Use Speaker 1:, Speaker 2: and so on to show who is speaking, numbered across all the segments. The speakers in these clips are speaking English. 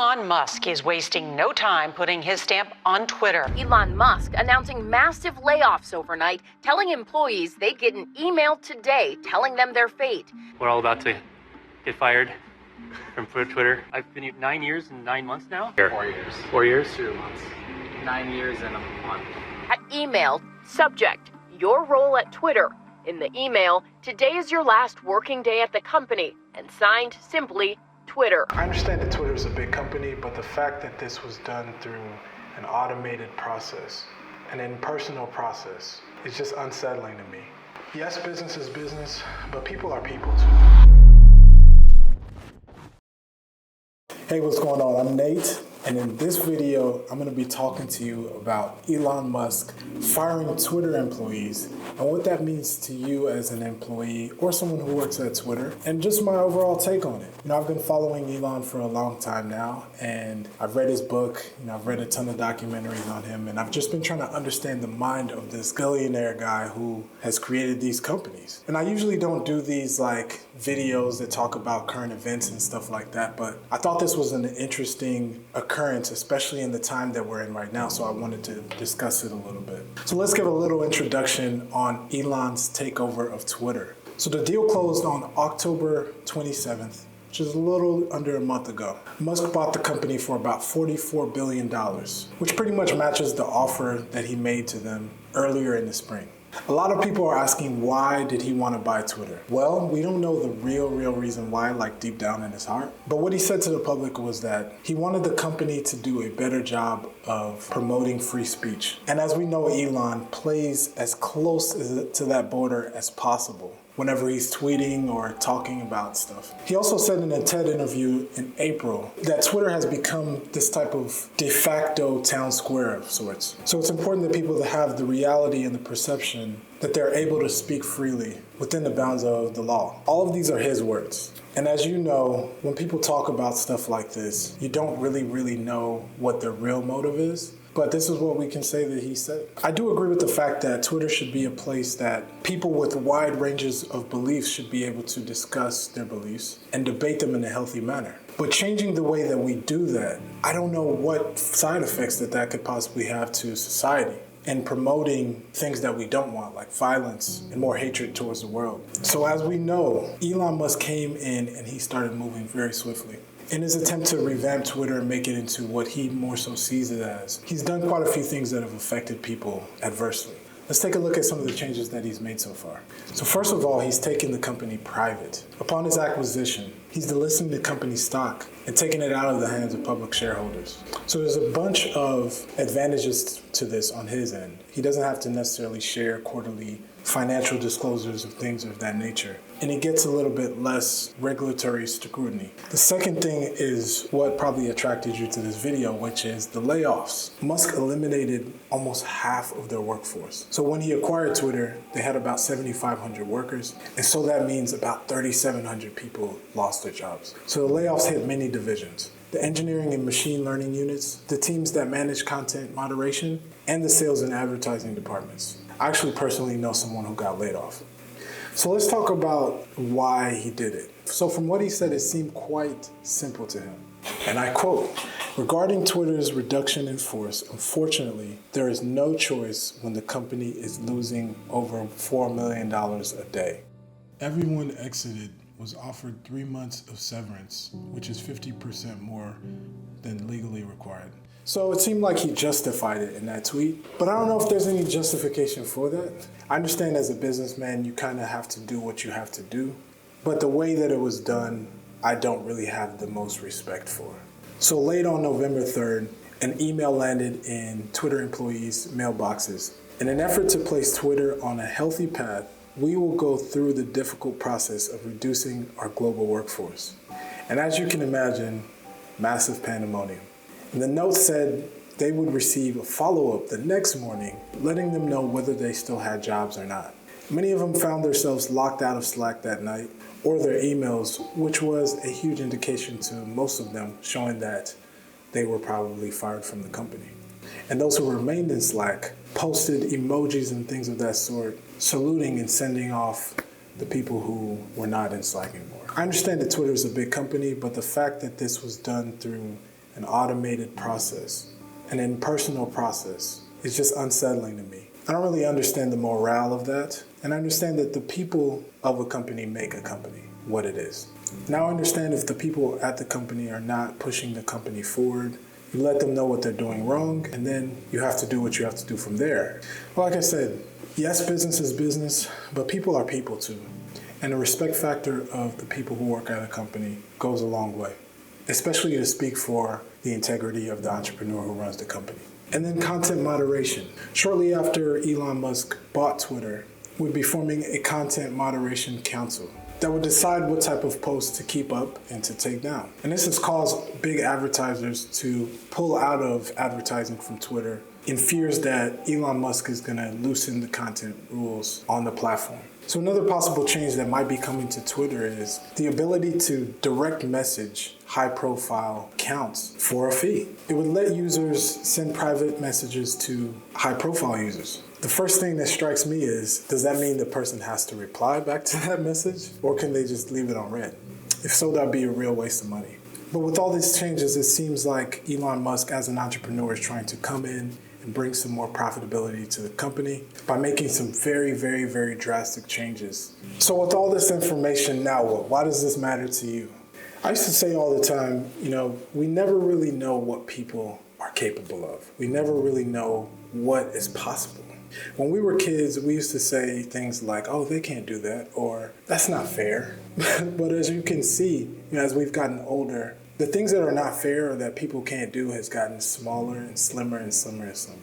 Speaker 1: Elon Musk is wasting no time putting his stamp on Twitter.
Speaker 2: Elon Musk announcing massive layoffs overnight, telling employees they get an email today telling them their fate.
Speaker 3: We're all about to get fired from Twitter. I've been here 9 years and 9 months now.
Speaker 4: 4 years.
Speaker 3: 4 years?
Speaker 4: 2 months. 9 years and a month.
Speaker 2: At email, subject, your role at Twitter. In the email, today is your last working day at the company, and signed simply, Twitter.
Speaker 5: I understand that Twitter is a big company, but the fact that this was done through an automated process, an impersonal process, is just unsettling to me. Yes, business is business, but people are people too. Hey, what's going on? I'm Nate, and in this video, I'm going to be talking to you about Elon Musk firing Twitter employees and what that means to you as an employee or someone who works at Twitter, and just my overall take on it. I've been following Elon for a long time now, and I've read his book, I've read a ton of documentaries on him, and I've just been trying to understand the mind of this billionaire guy who has created these companies. And I usually don't do these videos that talk about current events and stuff like that, but I thought this was an interesting occurrence, especially in the time that we're in right now, so I wanted to discuss it a little bit. So let's give a little introduction on Elon's takeover of Twitter. So the deal closed on October 27th, which is a little under a month ago. Musk bought the company for about $44 billion, which pretty much matches the offer that he made to them earlier in the spring. A lot of people are asking, why did he want to buy Twitter? Well, we don't know the real reason why, deep down in his heart. But what he said to the public was that he wanted the company to do a better job of promoting free speech. And as we know, Elon plays as close to that border as possible whenever he's tweeting or talking about stuff. He also said in a TED interview in April that Twitter has become this type of de facto town square of sorts. So it's important that people have the reality and the perception that they're able to speak freely within the bounds of the law. All of these are his words. And as you know, when people talk about stuff like this, you don't really know what their real motive is. But this is what we can say that he said. I do agree with the fact that Twitter should be a place that people with wide ranges of beliefs should be able to discuss their beliefs and debate them in a healthy manner. But changing the way that we do that, I don't know what side effects that could possibly have to society, and promoting things that we don't want, like violence and more hatred towards the world. So as we know, Elon Musk came in and he started moving very swiftly. In his attempt to revamp Twitter and make it into what he more so sees it as, he's done quite a few things that have affected people adversely. Let's take a look at some of the changes that he's made so far. So first of all, he's taken the company private. Upon his acquisition, he's delisting the company's stock and taking it out of the hands of public shareholders. So there's a bunch of advantages to this on his end. He doesn't have to necessarily share quarterly financial disclosures of things of that nature. And it gets a little bit less regulatory scrutiny. The second thing is what probably attracted you to this video, which is the layoffs. Musk eliminated almost half of their workforce. So when he acquired Twitter, they had about 7,500 workers. And so that means about 3,700 people lost their jobs. So the layoffs hit many divisions: the engineering and machine learning units, the teams that manage content moderation, and the sales and advertising departments. I actually personally know someone who got laid off. So let's talk about why he did it. So from what he said, it seemed quite simple to him. And I quote, "Regarding Twitter's reduction in force, unfortunately, there is no choice when the company is losing over $4 million a day." Everyone exited was offered 3 months of severance, which is 50% more than legally required. So it seemed like he justified it in that tweet, but I don't know if there's any justification for that. I understand as a businessman, you kind of have to do what you have to do, but the way that it was done, I don't really have the most respect for. So late on November 3rd, an email landed in Twitter employees' mailboxes. In an effort to place Twitter on a healthy path, we will go through the difficult process of reducing our global workforce. And as you can imagine, massive pandemonium. And the note said they would receive a follow-up the next morning, letting them know whether they still had jobs or not. Many of them found themselves locked out of Slack that night, or their emails, which was a huge indication to most of them, showing that they were probably fired from the company. And those who remained in Slack posted emojis and things of that sort, saluting and sending off the people who were not in Slack anymore. I understand that Twitter is a big company, but the fact that this was done through an automated process, an impersonal process. It's just unsettling to me. I don't really understand the morale of that, and I understand that the people of a company make a company what it is. Now I understand if the people at the company are not pushing the company forward, you let them know what they're doing wrong, and then you have to do what you have to do from there. Well, like I said, yes, business is business, but people are people too. And the respect factor of the people who work at a company goes a long way, especially to speak for the integrity of the entrepreneur who runs the company. And then content moderation. Shortly after Elon Musk bought Twitter, we'd be forming a content moderation council that would decide what type of posts to keep up and to take down. And this has caused big advertisers to pull out of advertising from Twitter in fears that Elon Musk is going to loosen the content rules on the platform. So another possible change that might be coming to Twitter is the ability to direct message high-profile accounts for a fee. It would let users send private messages to high-profile users. The first thing that strikes me is, does that mean the person has to reply back to that message? Or can they just leave it on read? If so, that'd be a real waste of money. But with all these changes, it seems like Elon Musk as an entrepreneur is trying to come in and bring some more profitability to the company by making some very, very, very drastic changes. So with all this information, now what? Why does this matter to you? I used to say all the time, we never really know what people are capable of. We never really know what is possible. When we were kids, we used to say things like, oh, they can't do that, or that's not fair. But as you can see, as we've gotten older, the things that are not fair or that people can't do has gotten smaller and slimmer and slimmer and slimmer.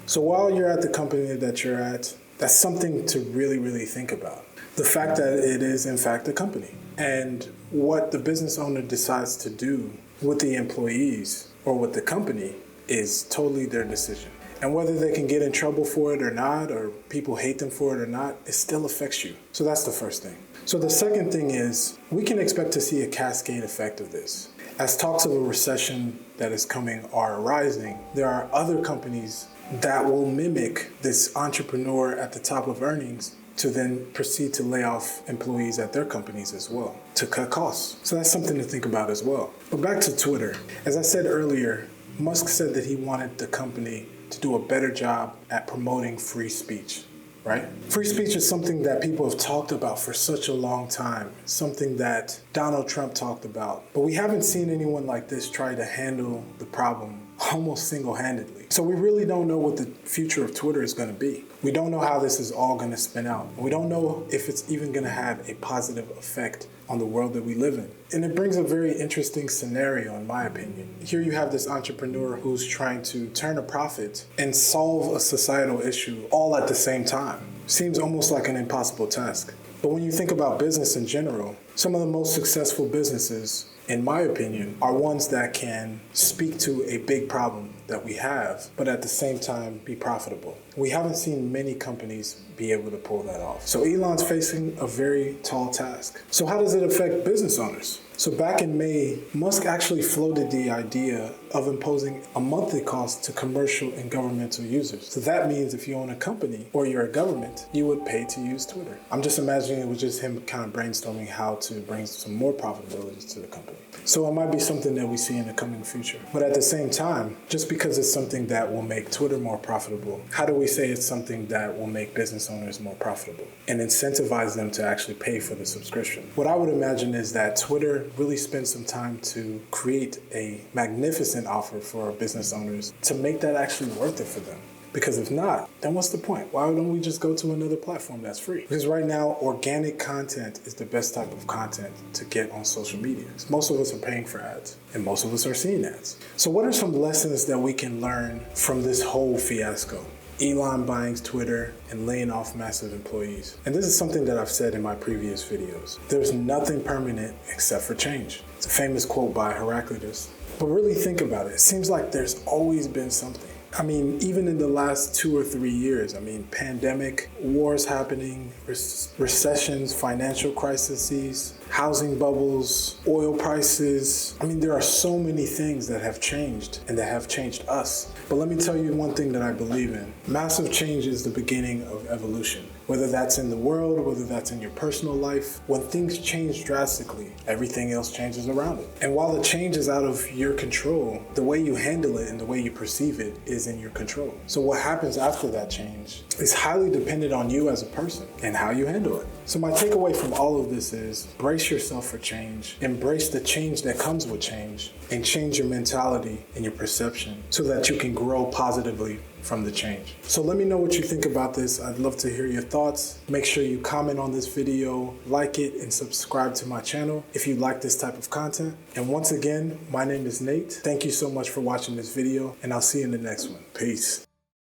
Speaker 5: So while you're at the company that you're at, that's something to really, really think about. The fact that it is, in fact, a company. And what the business owner decides to do with the employees or with the company is totally their decision. And whether they can get in trouble for it or not, or people hate them for it or not, it still affects you. So that's the first thing. So the second thing is, we can expect to see a cascade effect of this. As talks of a recession that is coming are arising, there are other companies that will mimic this entrepreneur at the top of earnings to then proceed to lay off employees at their companies as well, to cut costs. So that's something to think about as well. But back to Twitter. As I said earlier, Musk said that he wanted the company to do a better job at promoting free speech, right? Free speech is something that people have talked about for such a long time, something that Donald Trump talked about. But we haven't seen anyone like this try to handle the problem almost single-handedly. So we really don't know what the future of Twitter is going to be. We don't know how this is all going to spin out. We don't know if it's even going to have a positive effect on the world that we live in. And it brings a very interesting scenario, in my opinion. Here you have this entrepreneur who's trying to turn a profit and solve a societal issue all at the same time. Seems almost like an impossible task. But when you think about business in general, some of the most successful businesses, in my opinion, are ones that can speak to a big problem that we have, but at the same time be profitable. We haven't seen many companies be able to pull that off. So Elon's facing a very tall task. So how does it affect business owners? So back in May, Musk actually floated the idea of imposing a monthly cost to commercial and governmental users. So that means if you own a company or you're a government, you would pay to use Twitter. I'm just imagining it was just him kind of brainstorming how to bring some more profitability to the company. So it might be something that we see in the coming future. But at the same time, just because it's something that will make Twitter more profitable, how do we say it's something that will make business owners more profitable and incentivize them to actually pay for the subscription? What I would imagine is that Twitter really spend some time to create a magnificent offer for business owners to make that actually worth it for them. Because if not, then what's the point? Why don't we just go to another platform that's free? Because right now, organic content is the best type of content to get on social media. Most of us are paying for ads, and most of us are seeing ads. So what are some lessons that we can learn from this whole fiasco? Elon buying Twitter and laying off massive employees. And this is something that I've said in my previous videos. There's nothing permanent except for change. It's a famous quote by Heraclitus. But really think about it. It seems like there's always been something. I mean, even in the last 2 or 3 years, pandemic, wars happening, recessions, financial crises, housing bubbles, oil prices. I mean, there are so many things that have changed and that have changed us. But let me tell you one thing that I believe in. Massive change is the beginning of evolution. Whether that's in the world, whether that's in your personal life, when things change drastically, everything else changes around it. And while the change is out of your control, the way you handle it and the way you perceive it is in your control. So what happens after that change is highly dependent on you as a person and how you handle it. So my takeaway from all of this is brace yourself for change, embrace the change that comes with change, and change your mentality and your perception so that you can grow positively from the change. So let me know what you think about this. I'd love to hear your thoughts. Make sure you comment on this video, like it, and subscribe to my channel if you like this type of content. And once again, my name is Nate. Thank you so much for watching this video, and I'll see you in the next one. Peace.